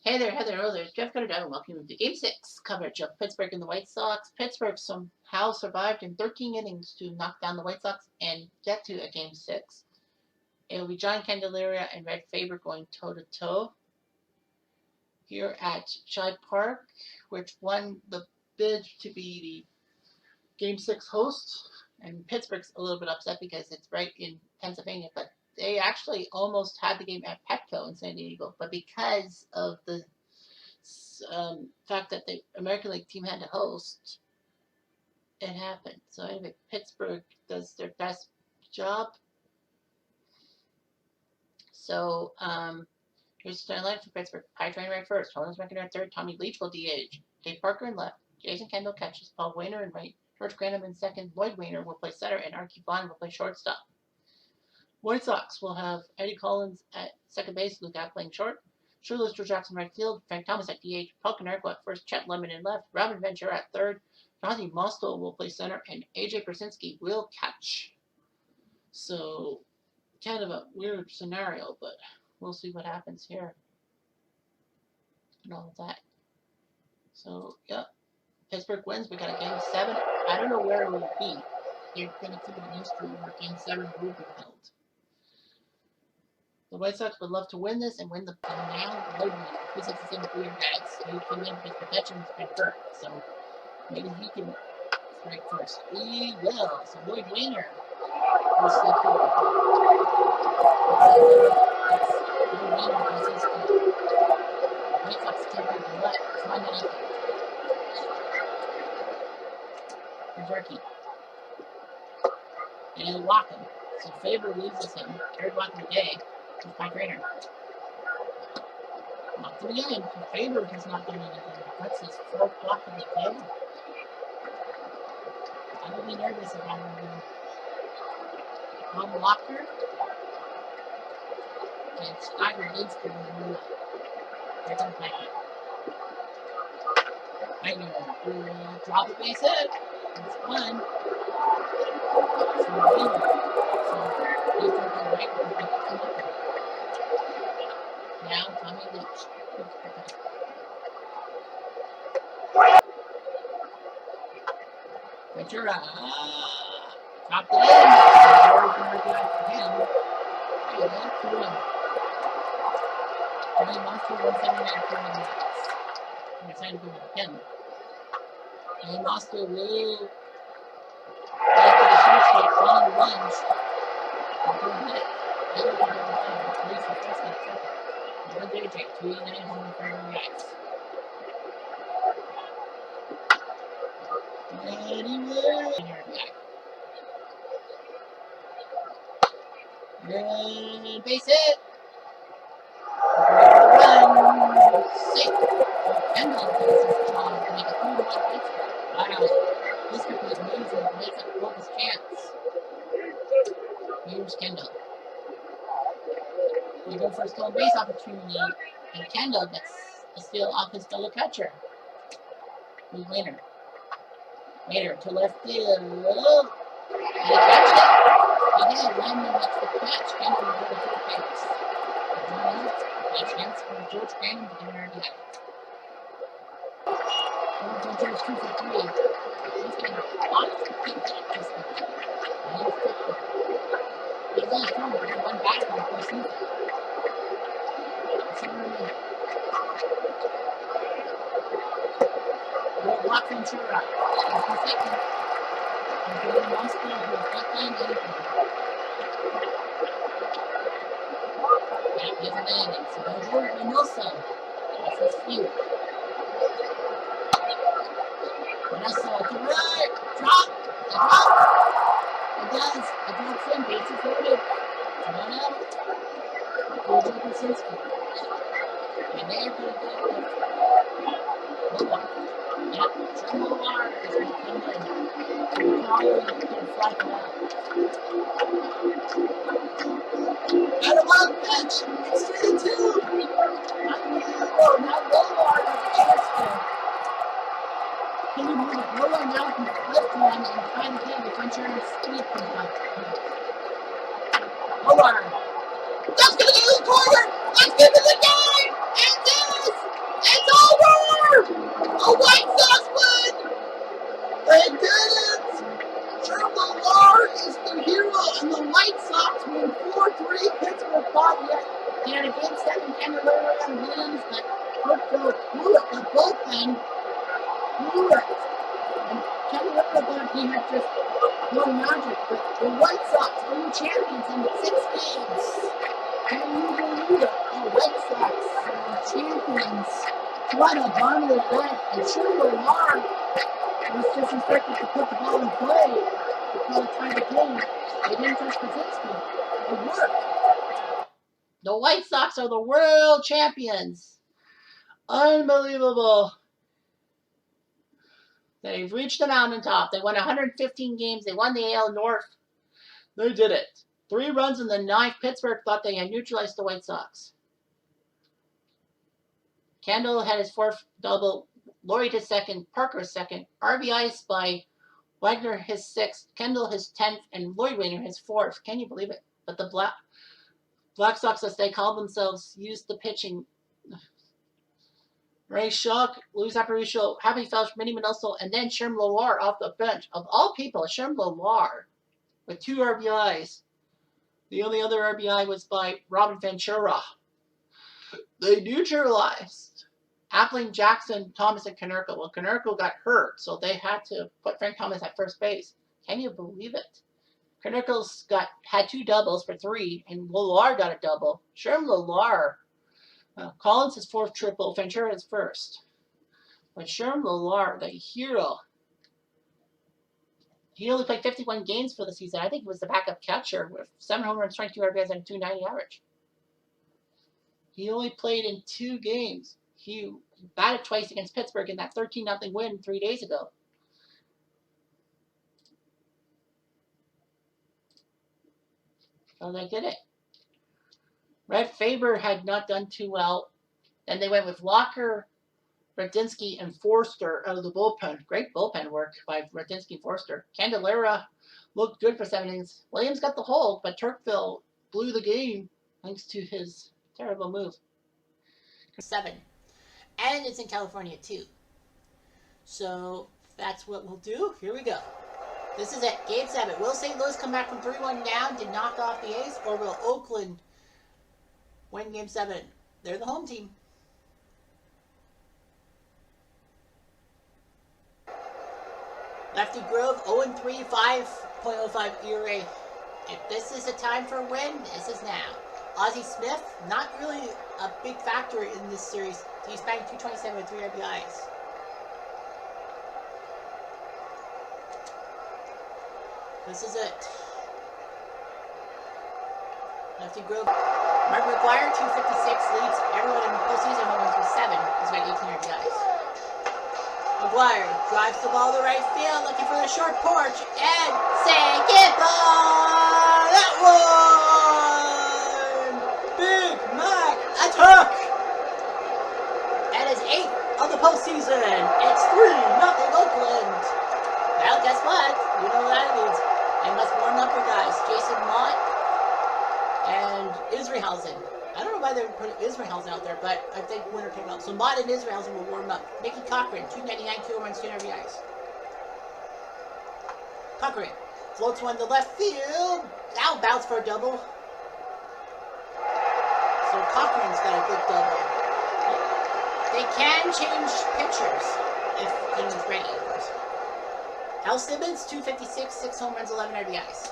Hey there, Heather. Hello there. Jeff Cutter and welcome to Game 6 coverage of Pittsburgh and the White Sox. Pittsburgh somehow survived in 13 innings to knock down the White Sox and get to a Game 6. It will be John Candelaria and Red Faber going toe-to-toe here at Shibe Park, which won the bid to be the Game 6 host. And Pittsburgh's a little bit upset because it's right in Pennsylvania, but they actually almost had the game at Petco in San Diego, but because of the fact that the American League team had to host, it happened. So anyway, Pittsburgh does their best job. So here's the starting lineup for Pittsburgh. Pie Train right first. Holmes McIntyre at third. Tommy Leach will DH. Dave Parker in left. Jason Kendall catches. Paul Wainer in right. George Granum in second. Lloyd Wainer will play center, and Archie Vaughn will play shortstop. White Sox will have Eddie Collins at second base. Luke App playing short. Shoeless Joe Jackson right field, Frank Thomas at DH, Paul Konerko at first, Chet Lemon in left, Robin Ventura at third, Jonathan Mosto will play center, and AJ Krasinski will catch. So, kind of a weird scenario, but we'll see what happens here. And all of that. So, yep. Pittsburgh wins. We got a Game 7. I don't know where it will be. They're going to keep it in history where Game 7 will be held. The White Sox would love to win this and win the now Lloyd Wainer. He's like the same with weird guys. He came in because Protection has been hurt, so maybe he can strike first. He will. So Lloyd Wainer will step forward. Lloyd Wainer does his thing. White Sox take over the left. It's 1-0. Berkey. And walk him. So Faber loses him. Third walk of the day. With my trainer. Not to again. Faber has not done anything. That's his fourth block of the day. I would be nervous if I were him. One blocker. And Scott Radinsky will move. They're going to play it. Wagner drop the base hit. It's fun. So Wagner. So he's going to be right with the now, Tommy Leach. Ventura. Dropped it in. Very good for him. There you go. 2-1. Johnny Monster 179 for him. I'm excited to go with him. And Monster will get to the shortstop on the lunge. And do a hit. Never can go with him. At least the first and second. One JJ, 289 home for the Reds. And he will. And base hit. Run. Safe. Kendall does his job to make a 3-1 Pittsburgh. Wow. This could be amazing to make it a focus chance. Here's Kendall. We go for a stolen base opportunity, and Kendall gets a steal off his fellow catcher. Who's Wainer? Wainer to left field. And he catches it. Again, Lyman makes the catch. Kendall will go to third base. A chance for George Granum to get an RBI. Ventura's 2 for 3. He's getting honestly good catches. He's only thrown one batter in the first season. Block Ventura. That's the second. And Jordan Monster, who's not playing anything. That is an inning. So there's Jordan Minoso. That's his feud. Minoso to right. Drop. A drop. It does. It drops in. Bases loaded. 1 out. AJ Krasinski. And they're going to go with Lobar. Yep, Trent Lobar is going to come in. So we're probably going to fly him out. And a wild pitch! It's 3-2! Unbelievable! Now Lobar has a chance to. Can you move it? Lobar now can flip to him and try to get the Ventura speed comes out. Lobar! That's going to go forward! Let's get to the game! And this! Candelaria and Williams, but Hartfield blew it. The bullpen blew it. And Candelaria thought he had just one magic, but the White Sox were the champions in 6 games. Can you believe it? The White Sox are champions. What a bummer that. And Sherwood Lamar was just expected to put the ball in play. They called it time to game. They didn't touch Krasinski. It worked. The White Sox are the world champions. Unbelievable. They've reached the mountaintop. They won 115 games. They won the AL North. They did it. 3 runs in the 9th. Pittsburgh thought they had neutralized the White Sox. Kendall had his 4th double. Laurie his 2nd. Parker his 2nd. RBIs by Wagner his 6th. Kendall his 10th. And Lloyd Wagner his 4th. Can you believe it? But the Black Sox, as they call themselves, used the pitching. Ray Shaw, Luis Aparicio, Happy Felch, Minnie Minoso, and then Sherm Loar off the bench. Of all people, Sherm Loar with 2 RBIs. The only other RBI was by Robin Ventura. They neutralized Appling, Jackson, Thomas, and Konerko. Well, Konerko got hurt, so they had to put Frank Thomas at first base. Can you believe it? Konerko's had 2 doubles for 3, and Loar got a double. Sherm Loar. Collins his 4th triple, Ventura his 1st. But Sherm Loar, the hero, he only played 51 games for the season. I think he was the backup catcher with 7 home runs, 22 RBIs, and a .290 average. He only played in 2 games. He batted twice against Pittsburgh in that 13-0 win 3 days ago. So they did it. Red Faber had not done too well. Then they went with Walker, Radinsky, and Forster out of the bullpen. Great bullpen work by Radinsky and Forster. Candelaria looked good for 7 innings. Williams got the hold, but Turkville blew the game thanks to his terrible move. 7. And it's in California, too. So that's what we'll do. Here we go. This is it. Game 7. Will St. Louis come back from 3-1 down to knock off the A's, or will Oakland win Game 7? They're the home team. Lefty Grove, 0-3, 5.05 ERA. If this is a time for a win, this is now. Ozzie Smith, not really a big factor in this series. He's batting .227 with 3 RBIs. This is it. Lefty Grove. Mark McGuire, 256, leads everyone in the postseason home runs with 7. He's got 18 RBIs. McGuire drives the ball to right field, looking for the short porch, and say goodbye! That one! Big Mac attack! And his 8th of the postseason. It's 3-0 Oakland. Well, guess what? You know what that means. They must warm up their guys. Jason Mott and Israelhausen. I don't know why they put Israelhausen out there, but I think winner came out. So Mott and Israelhausen will warm up. Mickey Cochran, 299, 2 runs, 10 RBIs. Cochran floats one to left field. Now bounce for a double. So Cochran's got a good double. They can change pitchers if anyone's ready, of course. Al Simmons, 256, 6 home runs, 11 RBIs.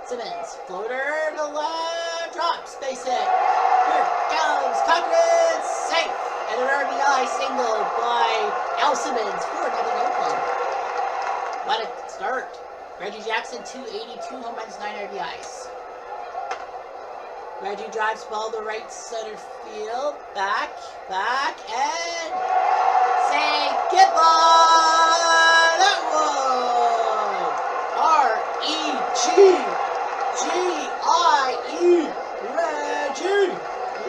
Simmons, floater to left, drops, base hit. Here comes Cochran, safe. And an RBI single by Al Simmons, 4-0 Oakland. What a start. Reggie Jackson, 282, home runs, 9 RBIs. Reggie drives ball to right center field, back, and say goodbye. That one. R-E-G-G-I-E.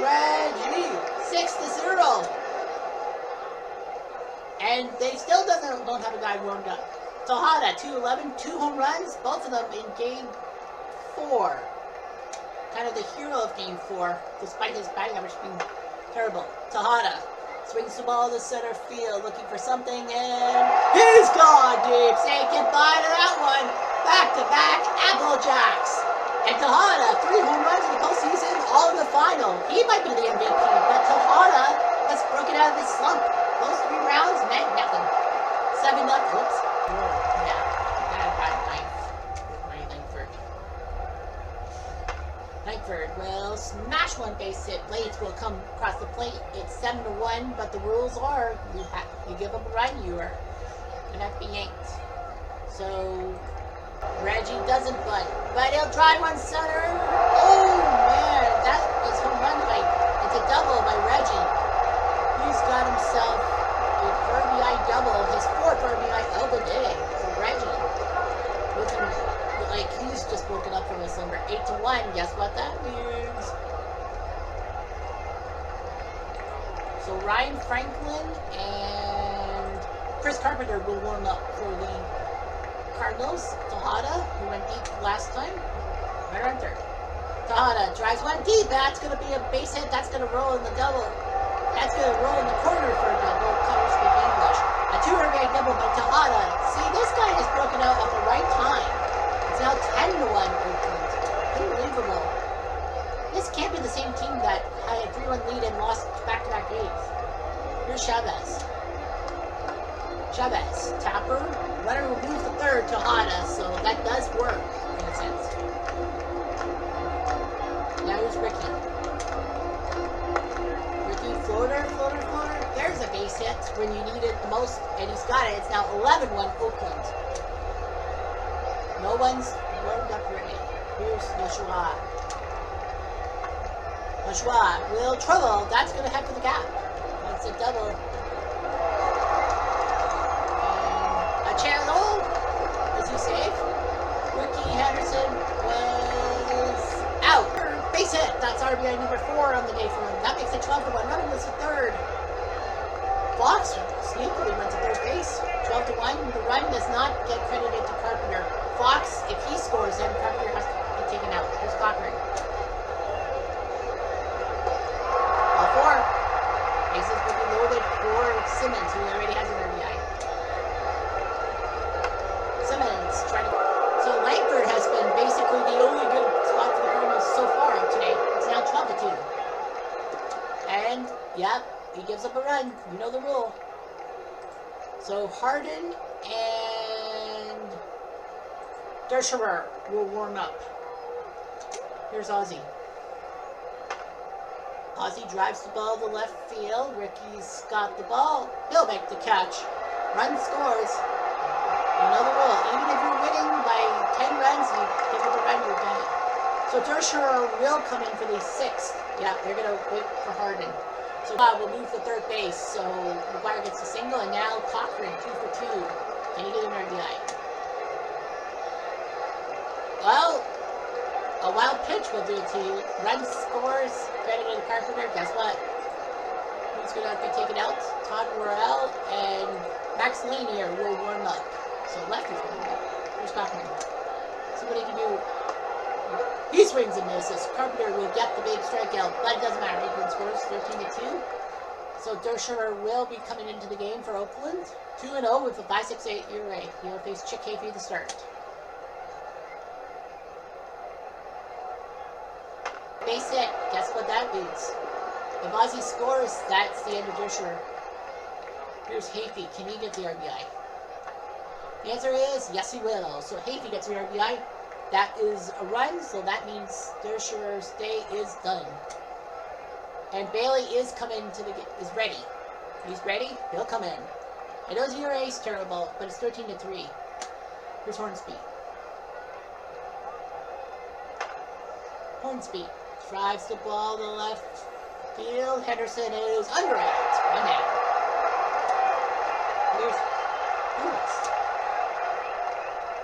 Reggie. 6-0. And they still don't have a guy warmed up. Tejada, 211, 2 home runs, both of them in Game 4. Kind of the hero of Game 4, despite his batting average being terrible. Tejada swings the ball to center field, looking for something, and he's gone deep. Say goodbye to that one. Back-to-back Applejacks. And Tejada, 3 home runs in the postseason final. He might be the MVP, but Tejada has broken out of his slump. Those 3 rounds meant nothing. 7-0. Oops. Yeah, I got ninth with my Langford. Langford will smash one base hit. Blades will come across the plate. It's 7-1, but the rules are you give up a run, you are gonna have to be yanked. So Reggie doesn't bunt, but he'll drive one center. Oh man, that was home run fight. It's a double by Reggie. He's got himself an RBI double, his 4th RBI of the day for Reggie. Looking like he's just woken up from a slumber. 8-1. Guess what that means? So Ryan Franklin and Chris Carpenter will warm up for the Cardinals. Tejada, who went deep last time, right around third. Tejada drives one deep. That's going to be a base hit. That's going to roll in the double. That's going to roll in the corner for a double. Color speak English. A 2 RBI double by Tejada. See, this guy has broken out at the right time. It's now 10-1 Oakland. Unbelievable. This can't be the same team that had a 3-1 lead and lost back-to-back games. Here's Chavez. Chavez, tapper, runner will move the third, Tejada, so that does work in a sense. Now here's Ricky. Ricky, floater. There's a base hit when you need it the most, and he's got it. It's now 11-1 Oakland. No one's warmed up ready. Here's Joshua. Joshua will trouble. That's going to head for the gap. That's a double. Channel. Is he safe? Ricky Henderson was out. Base hit. That's RBI number 4 on the day for him. That makes it 12-1. Running was the third. Fox sneakily went to third base. 12-1. The run does not get credited to Carpenter. Fox, if he scores, then Carpenter has to be taken out. Here's Cochran. All 4. Bases will be loaded for Simmons, who already has an RBI. Simmons trying to... So Langford has been basically the only good spot for the Cardinals so far today. It's now 12-2. And, yep, he gives up a run. You know the rule. So Harden and Dershowitz will warm up. Here's Ozzie. Ozzie drives the ball to left field. Ricky's got the ball. He'll make the catch. Run scores. You know the rule. Even if you're winning by 10 runs, you give it a run, you're done. So Dershowitz will come in for the 6th. Yeah, they're going to wait for Harden. So we'll move to third base. So McGuire gets a single, and now Cochran 2 for 2. Can he get an RBI? Well, a wild pitch will do it to you. Run scores, credited to Carpenter. Guess what? Who's going to be taken out? Todd Worrell and Max Lanier will warm up. So lefty's going to go. Here's Cochran. See what he can do. He swings and misses. Carpenter will get the big strikeout, but it doesn't matter. Oakland scores 13-2. So Dershowitz will be coming into the game for Oakland. 2-0 with a 5.68 ERA. He'll face Chick Hafey to start. Base hit. Guess what that means? If Ozzie scores, that's the end of Dershowitz. Here's Hafey. Can he get the RBI? The answer is yes, he will. So Hafey gets the RBI. That is a run, so that means Dershowitz's day is done. And Bailey is coming to the is ready. He's ready. He'll come in. I know his ERA is terrible, but it's 13-3. Here's Hornsby. Hornsby drives the ball to left field. Henderson is under it. 1 down. Here's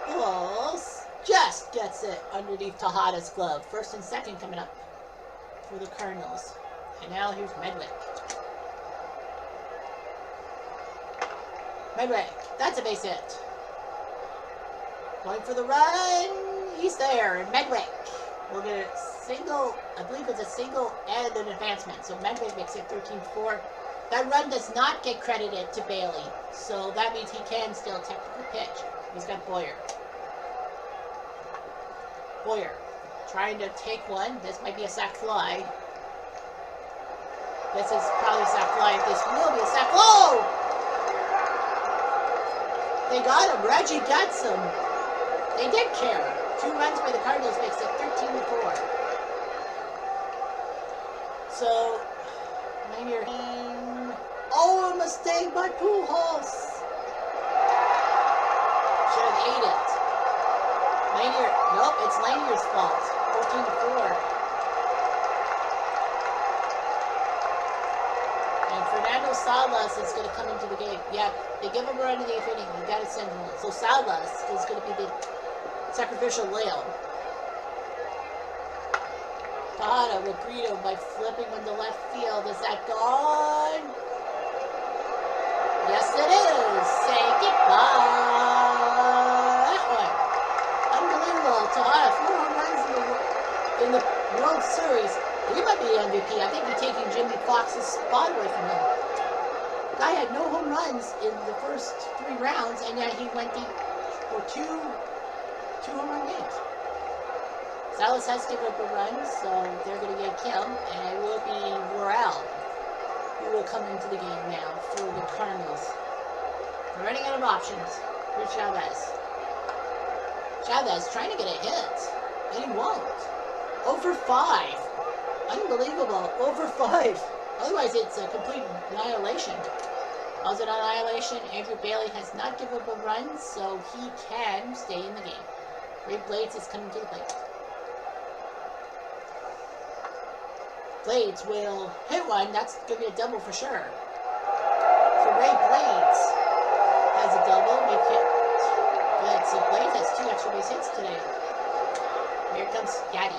Bulls. Just gets it underneath Tejada's glove. First and second coming up for the Cardinals. And now here's Medwick. Medwick, that's a base hit. Going for the run. He's there. And Medwick will get a single, I believe it's a single and an advancement. So Medwick makes it 13-4. That run does not get credited to Bailey. So that means he can still technically pitch. He's got Boyer. Boyer trying to take one. This might be a sac fly. This is probably a sac fly. This will be a sac. Oh! They got him. Reggie gets him. They did care. 2 runs by the Cardinals makes it 13-4. So, Lanier. Oh, a mistake by Pujols. Should have ate it. Lanier. Nope, it's Lanier's fault. 14-4. Fernando Salas is going to come into the game. Yeah, they give him a run in the 8th inning. You got to send him. So Salas is going to be the sacrificial lamb. Tejada will greet him by flipping him to left field. Is that gone? Yes, it is. Say goodbye. That one. Unbelievable. Tejada, 4 home runs in the World Series. He might be the MVP. I think he's taking Jimmy Fox's spot away from him. Guy had no home runs in the first 3 rounds, and yet he went deep for two home run games. Salas has given up a run, so they're going to get him, and it will be Morel who will come into the game now for the Cardinals. They're running out of options. Here's Chavez. Chavez trying to get a hit, and he won't. 0 for 5. Unbelievable. 0 for 5. Otherwise, it's a complete annihilation. How's it annihilation? Andrew Bailey has not given up a run, so he can stay in the game. Ray Blades is coming to the plate. Blades will hit one. That's going to be a double for sure. So Ray Blades has a double. Make it good. So Blades has 2 extra base hits today. Here comes Yadi.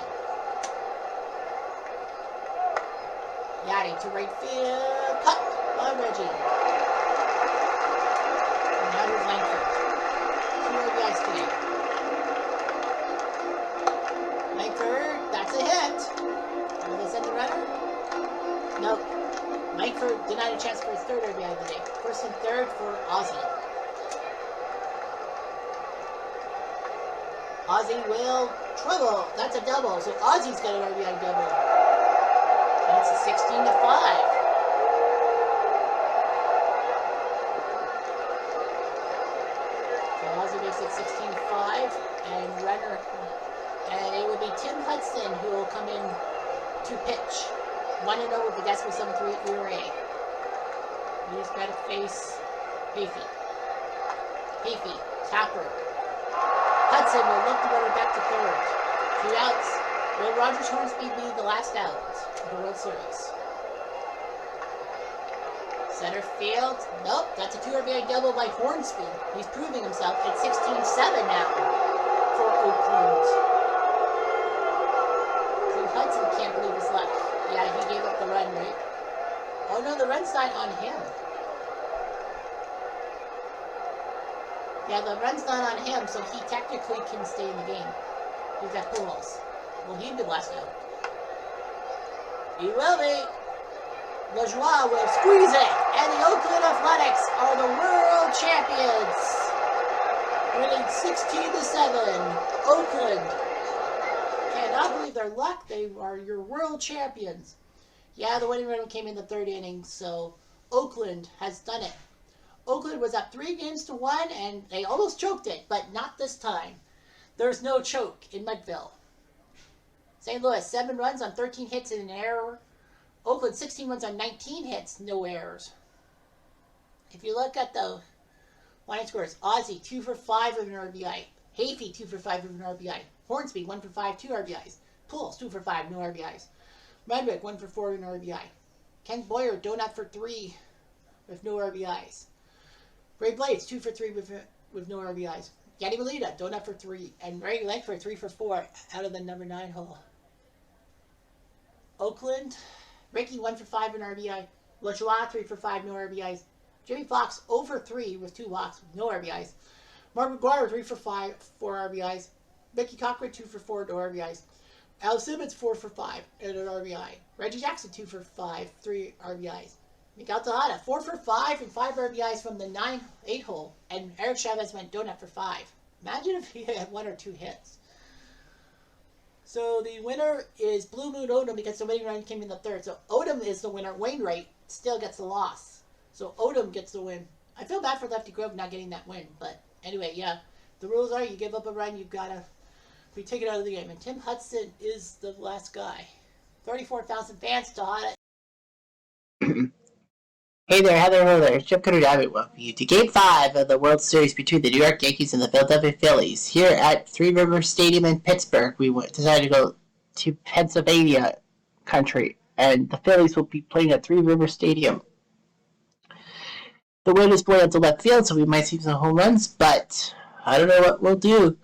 Yadi to right field. Cut by Reggie. And now here's Langford. 2 RBIs today. Langford, that's a hit. Will they send the runner? Nope. Langford denied a chance for his 3rd RBI of the day. 1st and 3rd for Ozzie. Ozzie will trouble. That's a double. So Ozzie's got an RBI double. And it's a 16-5. So Ozzie makes it 16-5, and runner, and it will be Tim Hudson who will come in to pitch. 1-0 with the decimal 7.38 ERA. He's got to face Hafey. Hafey, Tapper. Hudson will look to run it back to 3rd. 2 outs. Will Rogers Hornsby be the last out of the World Series? Center field. Nope, that's a 2 RBI double by Hornsby. He's proving himself at 16-7 now for Oakland. So Hudson can't believe his luck. Yeah, he gave up the run, right? Oh no, the run's not on him. Yeah, the run's not on him, so he technically can stay in the game. He's got Pujols. Will he be last out? He will be. LaJoie will squeeze it, and the Oakland Athletics are the world champions. Winning 16-7. Oakland cannot believe their luck. They are your world champions. Yeah, the winning run came in the 3rd inning, so Oakland has done it. Oakland was up 3-1, and they almost choked it, but not this time. There's no choke in Mudville. St. Louis, 7 runs on 13 hits and an error. Oakland, 16 runs on 19 hits, no errors. If you look at the line scores, Ozzie, 2 for 5 of an RBI. Hafey, 2 for 5 of an RBI. Hornsby, 1 for 5, 2 RBIs. Pujols, 2 for 5, no RBIs. Redwick, 1 for 4 of an RBI. Ken Boyer, donut for 3 with no RBIs. Ray Blades, 2 for 3 with no RBIs. Yadi Molina, donut for 3. And Ray Langford, 3 for 4 out of the number 9 hole. Oakland, Ricky, 1 for 5 in RBI. LaJoie, 3 for 5, no RBIs. Jimmy Fox, 0 for 3 with 2 walks, no RBIs. Mark McGuire, 3 for 5, 4 RBIs. Mickey Cochran, 2 for 4, no RBIs. Al Simmons, 4 for 5 and an RBI. Reggie Jackson, 2 for 5, 3 RBIs. Miguel Tejada, 4 for 5 and 5 RBIs from the 9-8 hole. And Eric Chavez went donut for 5. Imagine if he had 1 or 2 hits. So the winner is Blue Moon Odom because the Wainwright came in the third. So Odom is the winner. Wainwright still gets the loss. So Odom gets the win. I feel bad for Lefty Grove not getting that win, but anyway, yeah. The rules are you give up a run, you've got to be taken out of the game. And Tim Hudson is the last guy. 34,000 fans to Hot. Hey there, hello there. It's Chip Cutter Diamond. Welcome you to Game 5 of the World Series between the New York Yankees and the Philadelphia Phillies. Here at Three Rivers Stadium in Pittsburgh, we decided to go to Pennsylvania country, and the Phillies will be playing at Three Rivers Stadium. The wind is blowing to left field, so we might see some home runs, but I don't know what we'll do.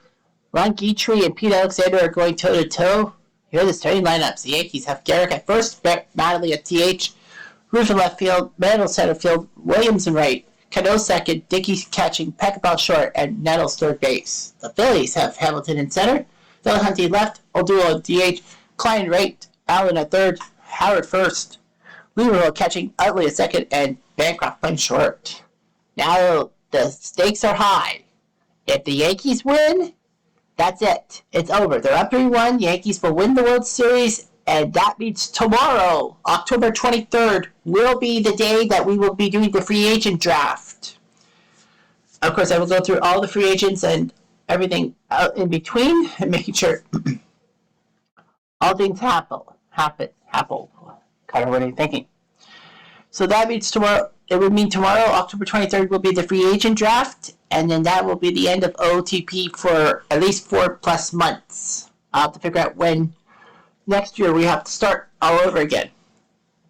Ron Guitry and Pete Alexander are going toe-to-toe. Here are the starting lineups. The Yankees have Garrick at first, Mattingly at DH, Ruth in left field, Mantle center field, Williams in right, Cano second, Dickey catching, Peckinpah short, and Nettles third base. The Phillies have Hamilton in center, Delahanty left, O'Doul at DH, Klein right, Allen at third, Howard first, Lieberman catching, Utley at second, and Bancroft playing short. Now the stakes are high. If the Yankees win, that's it. It's over. They're up 3-1. Yankees will win the World Series. And that means tomorrow, October 23rd, will be the day that we will be doing the free agent draft. Of course, I will go through all the free agents and everything out in between and making sure all things happen. Kind of what I'm thinking. So that means tomorrow, it would mean tomorrow, October 23rd, will be the free agent draft. And then that will be the end of OOTP for at least 4+ months. I'll have to figure out when. Next year we have to start all over again.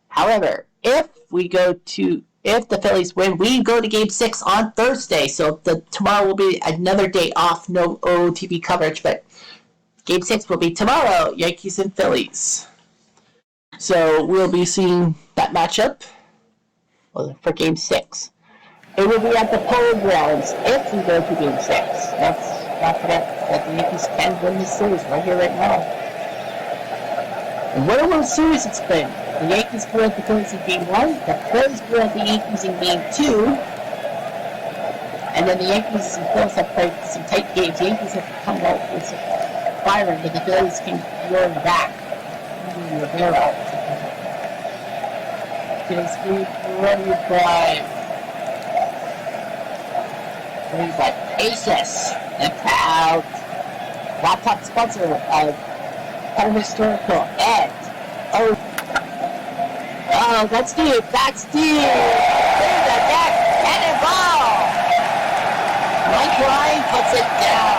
However, if the Phillies win, we go to Game 6 on Thursday. So tomorrow will be another day off, no OOTP coverage, but Game 6 will be tomorrow, Yankees and Phillies. So we'll be seeing that matchup for Game 6. It will be at the Polo Grounds if we go to Game 6. That's not that the Yankees can win this series right here, right now. And what a World Series it's been. The Yankees go at the Phillies in Game 1, the Phillies go at the Yankees in Game 2, and then the Yankees and Phillies have played some tight games. The Yankees have come out with some firing, but the Phillies can roar back. Rivera. Phillies lead 45. Aces. The proud laptop sponsor of Historical and that's deep. There's a back cannonball. Mike Ryan puts it down.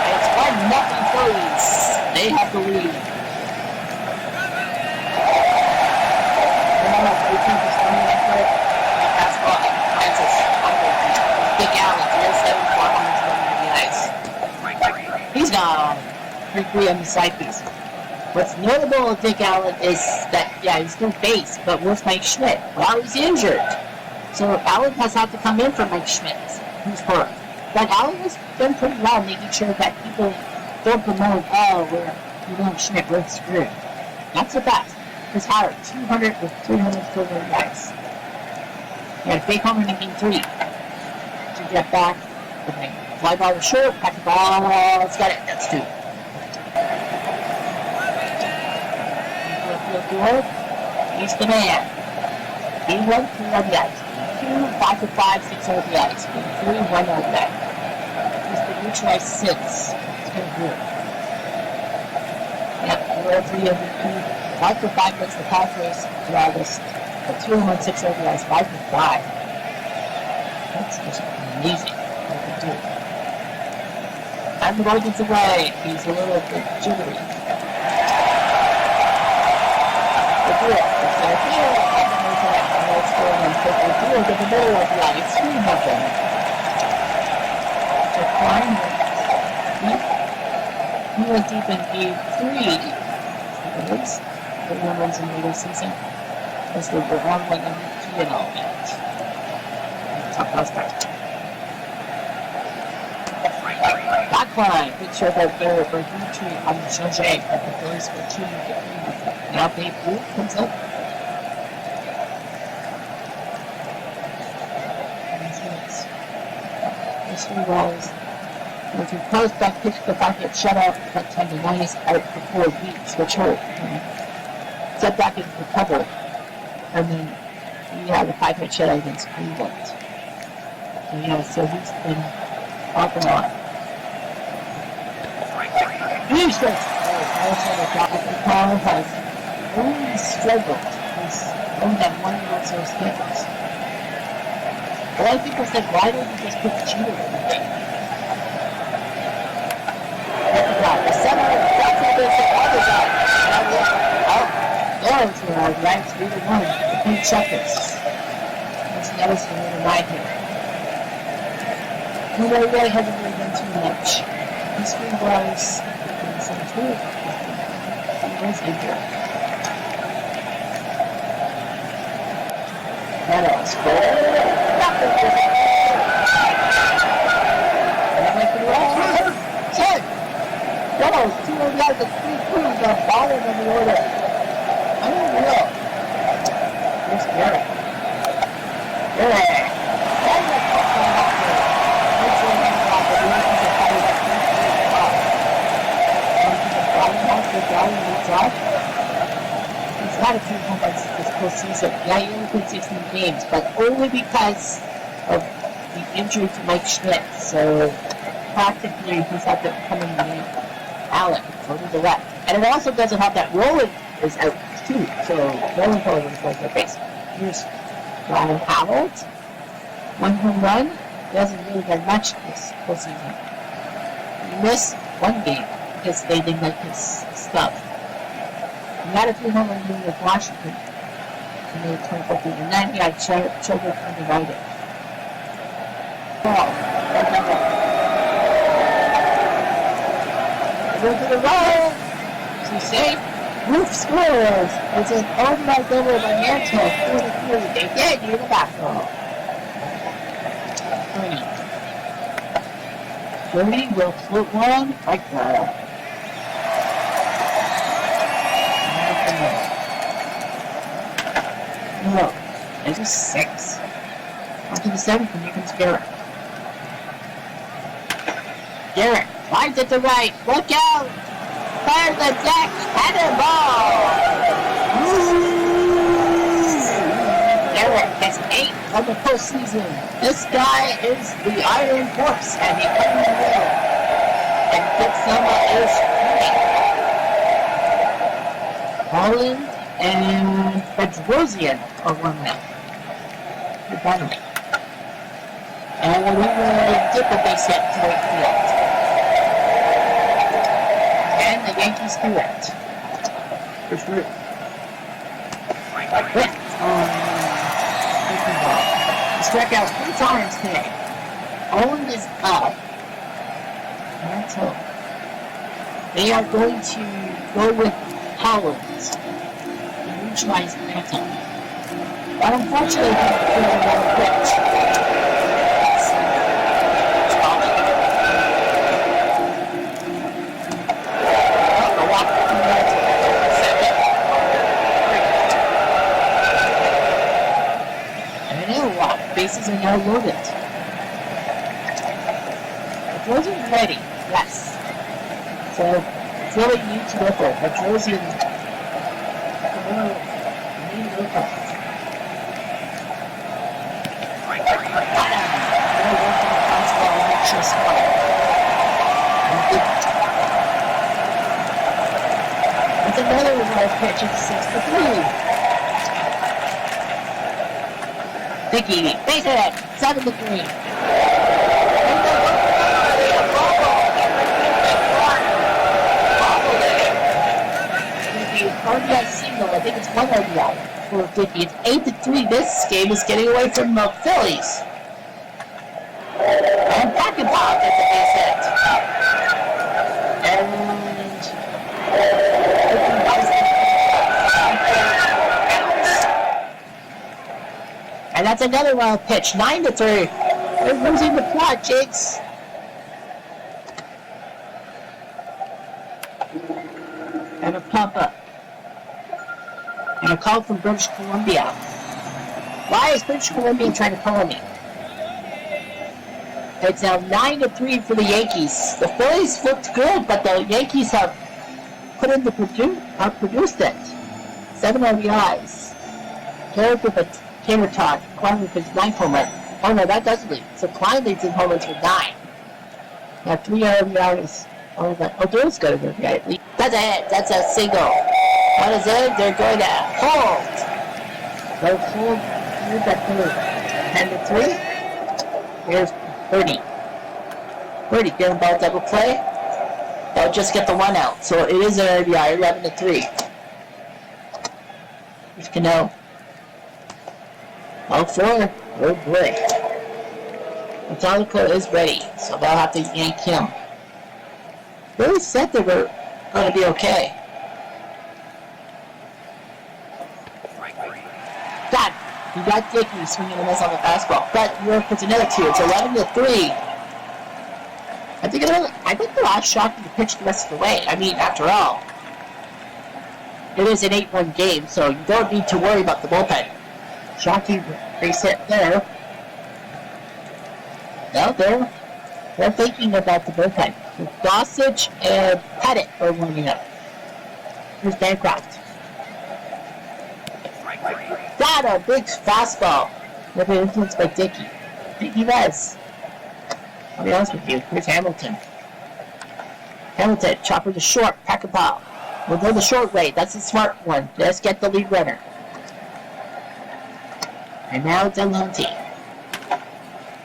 It's 1-0 Phillies. They have the lead. Big Allen, 307, 400 on the ice. He's gone. 3-3 on the side piece. What's notable of Dick Allen is that, he's still base, but where's Mike Schmidt? Well, he's injured. So Allen has had to come in for Mike Schmidt, who's hurt. But Allen has done pretty well making sure that people don't promote, we don't have Schmidt, we're screwed. That's the best. Because Howard, 200 with 300 silver guys. He had a big home run in Game 3. To get back, fly ball was short, back the ball, let's get it, that's 2. He's the man. He 1-2 on the ice. 2, 5-5, 6 on the ice. 3, 1 on the ice. He's been neutralized since. It's been good. Yep, 3 over 2. 5-5 against the Padres in August. 2, 1, 6 on the ice. 5-5. That's just amazing what they do. And the ball gets away. He's a little bit jittery. Get the middle of the ice, 3-0. He went deep in Game 3. Phillies, the 1 runs in the regular season. That's the 1 win MVP and all that. Top prospect. Backline, big shot out there for Guitry on the Changé at the Phillies for 2. Now Babe Ruth comes up. Mr. Wells, If you close back pitch the 5-hit shutout, that time the 9 is out for 4 weeks, which hurt. Set back into the cover. And then you have the 5-hit shutout against Cleveland. So yeah, so he's been off and on. Huge strikes! Carl has really struggled. He's only had 1 or so skills. A lot of people said, why don't you just put Jeter in the game? The center, that's what they said, all the time. Oh, those ranked 3-1. The pink checkers. Let's notice the number 9 here. Nobody really hasn't really done too much. History was some too. He was injured. Meadows, Meadows, 2 yards and 3 crews are falling in the order. Unreal. Here's Garrett. Garrett. He's had a few home runs this postseason. Yeah, he only played 16 games, but only because of the injury to Mike Schmidt. So practically he's had to come in the Allen for the left. And it also doesn't help that Roland is out too. So Roland probably was going to base. Here's Ryan Howard. 1 home run. He hasn't really done much this postseason. He missed 1 game because they didn't like his stuff. He had a 3 home run game with Washington in the 2014, and then he had children undivided. Ball. Go to the right. So safe. Roof scores. It's an automatic double by Mantle. 43. They did. You're the back row. 30 will flip one. Right there. No. There's a 6. On to the 7th, and here comes Garrett. Garrett, lines at the right. Look out! Fire the deck! Cannonball! Garrett has 8 on the postseason. This guy is the Iron Horse, and he comes in there. And Bitsama is winning. Holland and Bedrosian are 1 now. The battery. And we will get the base hit to right field. And the Yankees do it. For sure. Hit on the ball. He struck out 3 times today. Owen is up. That's all. They are going to go with Hollins. Neutralize Mantle. But unfortunately, he couldn't get a pitch. And a walk. Bases are now loaded. It wasn't ready. Yes. So it's really need to go for it. But Josian It's another live pitch at 6-3. Dickey, base hit, 7-3. RBI single, I think it's 1 RBI for Dickey. It's 8-3. This game is getting away from the Phillies. And Packenpop gets a base hit. And that's another wild pitch. 9-3. They're losing the plot, Jakes. And a pump up. And a call from British Columbia. Why is British Columbia trying to call me? It's now 9-3 for the Yankees. The Phillies looked good, but the Yankees have produced it. 7 RBIs. Garrett with a camera talk. Klein with his 9th home run. Oh no, that doesn't lead. So Klein leads in home runs with 9. Now 3 RBIs. Oh, Doyle's got an RBI lead. That's a hit. That's a single. What is it? They're going to hold. They'll hold. Here's that 10-3. Here's 30. 30. Getting ball double play. They'll just get the 1 out. So it is an RBI. 11-3. Here's Cano. 0-4. Oh boy. Metallica is ready, so they'll have to yank him. They said they were going to be okay. God, you got Dickey swinging a miss on the fastball. But New York puts another 2. It's 11-3. I think the last shot to pitch the rest of the way. I mean, after all, it is an 8-1 game, so you don't need to worry about the bullpen. Shocking base hit there. No, they're thinking about the bullpen. Gossage and Pettit are warming up. Here's Bancroft. Got a big fastball. With an influence by Dickey. Dickey Vez. I'll be honest with you. Here's Hamilton. Hamilton, chopper to short, pack a pop. We'll go the short way. That's the smart one. Just get the lead runner. And now Delahunty.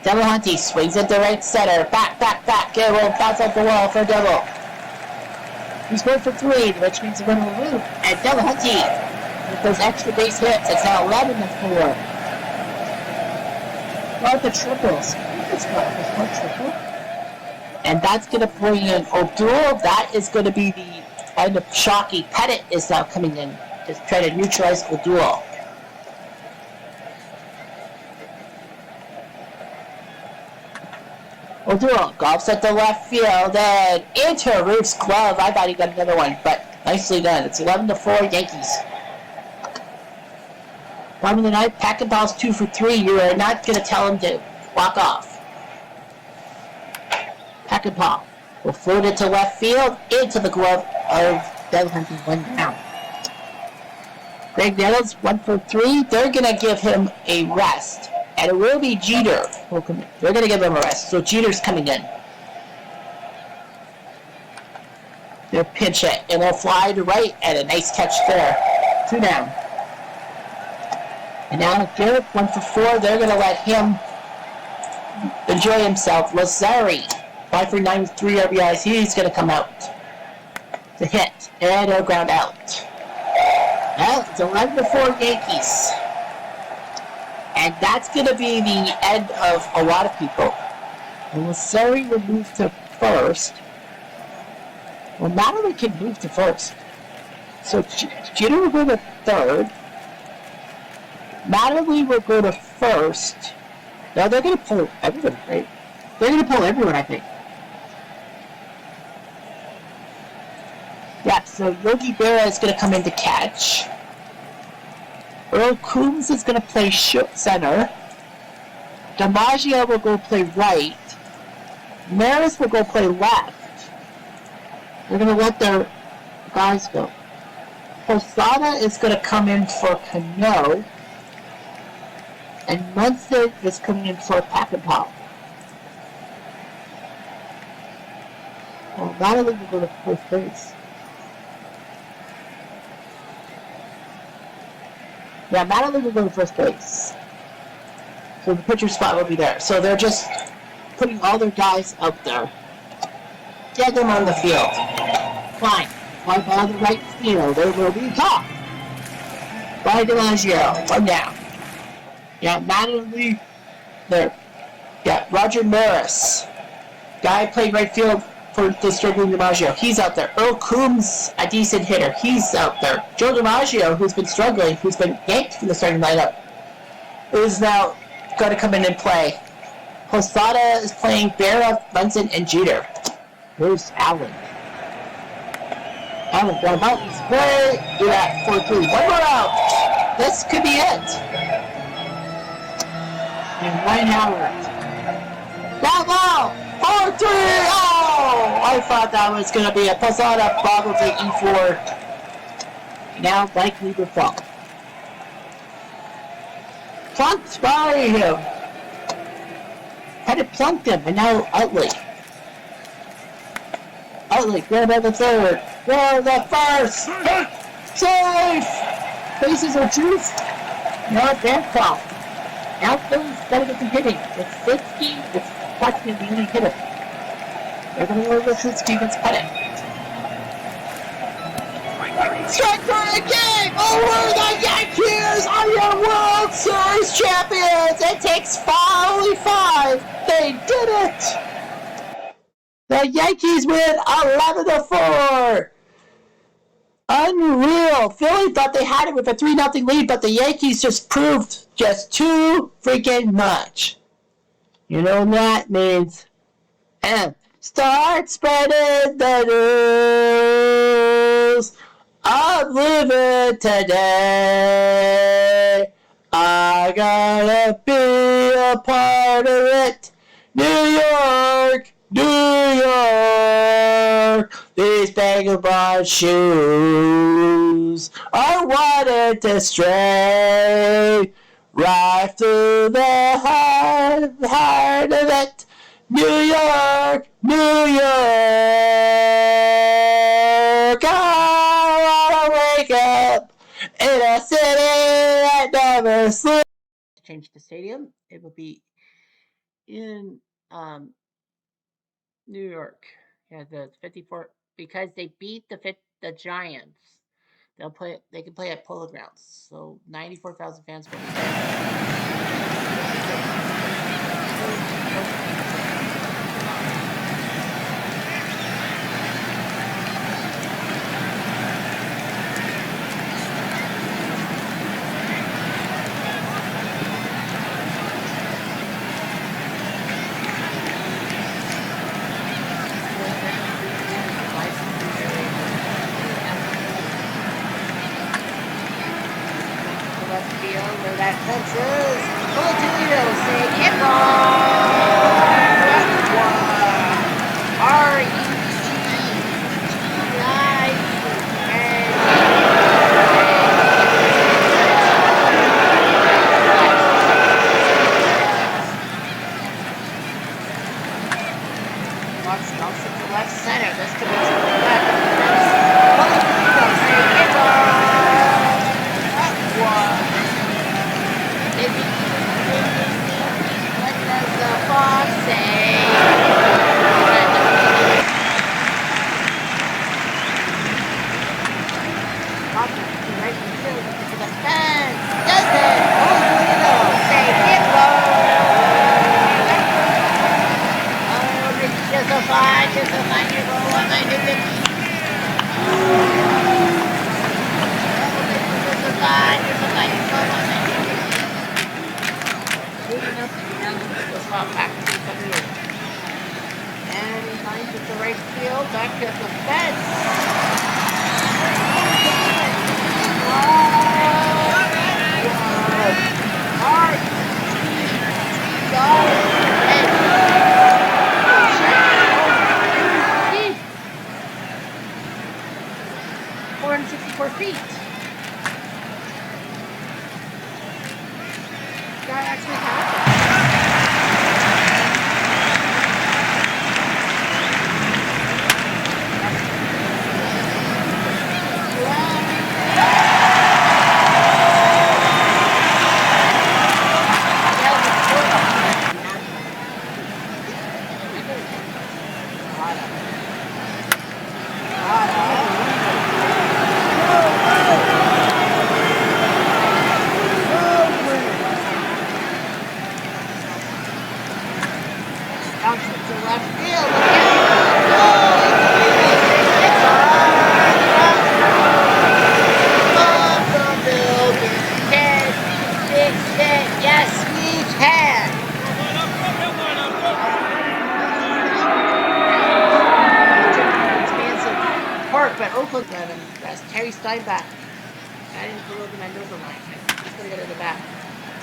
Delahunty swings at the right center. Back. Get a roll. Bounce off the wall for a double. He's going for 3, which means we're going to move. And Delahunty, with those extra base hits, it's now 11-4. What are the triples? It's one triple. And that's going to bring in O'Doul. That is going to be the end of Shockey. Pettit is now coming in to try to neutralize O'Doul. O'Doul golfs at the left field and into Roof's glove. I thought he got another one, but nicely done. It's 11-4 Yankees. Bottom of the ninth, Packenball's 2 for 3. You are not going to tell him to walk off. Packenball will float it to left field into the glove of Delahunty. 1 down. Greg Nettles 1 for 3. They're going to give him a rest. And it will be Jeter who will come in. They're going to give him a rest. So Jeter's coming in. They'll pinch it. And they'll fly to right. And a nice catch there. 2 down. And now Garrett 1 for 4. They're going to let him enjoy himself. Lazari 5 for 9 with 3 RBIs. He's going to come out to hit. And a ground out. Well, it's 11-4 Yankees. And that's going to be the end of a lot of people. And Lazari will move to first. Well, Madeline can move to first. So Jeter will go to third. Madeline will go to first. No, they're going to pull everyone, right? They're going to pull everyone, I think. Yeah, so Yogi Berra is going to come in to catch. Earl Coombs is going to play center. DiMaggio will go play right. Maris will go play left. They're going to let their guys go. Posada is going to come in for Cano. And Munson is coming in for Packenpop. Well, Madeline will go to first base. Yeah, Madeline will go to first base. So the pitcher spot will be there. So they're just putting all their guys out there. Get them on the field. Fine. Fly ball to right field. There will be a talk. By DiMaggio. 1 down. Yeah, Madeline there. Yeah, Roger Maris. Guy played right field for the struggling DiMaggio. He's out there. Earl Coombs, a decent hitter. He's out there. Joe DiMaggio, who's been struggling, who's been yanked from the starting lineup, is now going to come in and play. Posada is playing Berra, Munson, and Jeter. Here's Allen. Allen, ground ball. He's way. Do that 4-3. 1 more out. This could be it. And Ryan Howard. That ball! 4-3! Oh! I thought that was going to be a Posada bobble to E4. Now likely to fall. Plunked by him. Had it plunked him, and now Utley. Utley, grab by the third. Grab the first! Safe! Faces are juiced. Now they're foul. Now Philly's better get some hitting. It's 60, it's Washington the only hitter. They're going to go with this defense cut it. Strike for a game over the Yankees are your World Series champions. It takes only 5. They did it. The Yankees win 11-4. Unreal. Philly thought they had it with a 3-0 lead, but the Yankees just proved just too freaking much. You know what that means? And start spreading the news. I'm living today. I gotta be a part of it. New York, New York. These vagabond shoes are wanted to stray right through the heart of it. New York, New York. I wanna wake up in a city that never sleeps. Change the stadium. It will be in New York. Yeah, the 54 because they beat the Giants. They can play at Polo Grounds. So 94,000 fans will be where that fence is. Full Toledo saying hit left center. This could be to the left. Full Toledo saying hit what does the fox say? Right in the field, looking for the fence. Does it? Oh, Toledo. Say hit low. Oh, this is just a 5-year goal. 150. Oh, this is just a 5-year goal. 150. Back to the field. And he finds it to right field. Back to the fence. Hard. 464 feet. That actually happened.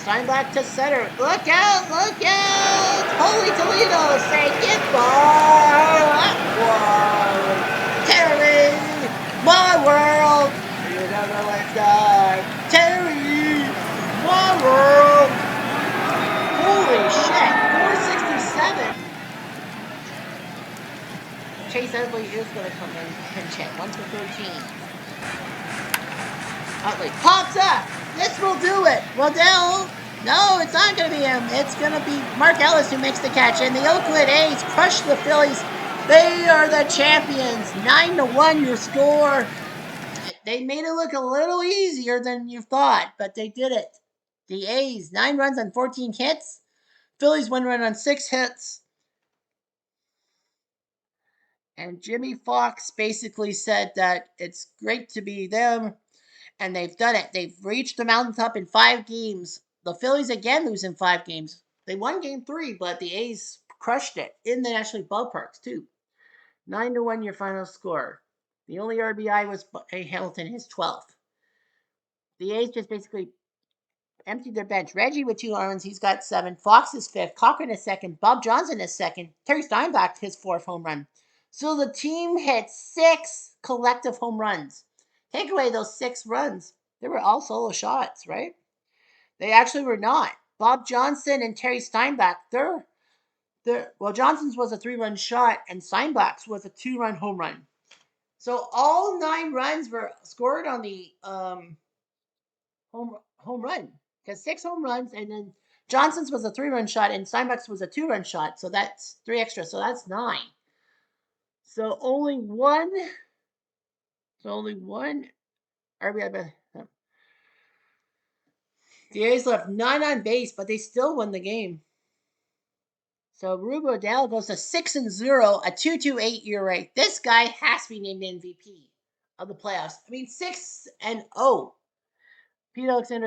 Steinbach to center. Look out! Look out! Holy Toledo say goodbye! Terry! My world! You never let die! Terry! My world! Holy shit! 467! Chase Edley is going to come in pinch hit. 1 for 13. Utley pops up. This will do it. Waddell. No, it's not going to be him. It's going to be Mark Ellis who makes the catch. And the Oakland A's crush the Phillies. They are the champions. 9-1 your score. They made it look a little easier than you thought, but they did it. The A's, 9 runs on 14 hits. Phillies, 1 run on 6 hits. And Jimmy Fox basically said that it's great to be them, and they've done it. They've reached the mountaintop in 5 games. The Phillies again lose in 5 games. They won game 3, but the A's crushed it in the National League ballparks too. 9-1 your final score. The only RBI was Hamilton, his 12th. The A's just basically emptied their bench. Reggie with 2 runs, he's got 7. Fox is 5th. Cochran is 2nd. Bob Johnson is 2nd. Terry Steinbach his 4th home run. So the team hit 6 collective home runs. Take away those 6 runs. They were all solo shots, right? They actually were not. Bob Johnson and Terry Steinbach, well, Johnson's was a 3-run shot and Steinbach's was a 2-run home run. So all 9 runs were scored on the home run. Because 6 home runs, and then Johnson's was a 3-run shot and Steinbach's was a 2-run shot. So that's 3 extra. So that's 9. So only one RBI. The A's left 9 on base, but they still won the game. So Rube Odell goes to 6-0, a 2.28 ERA. This guy has to be named MVP of the playoffs. I mean, 6-0. Pete Alexander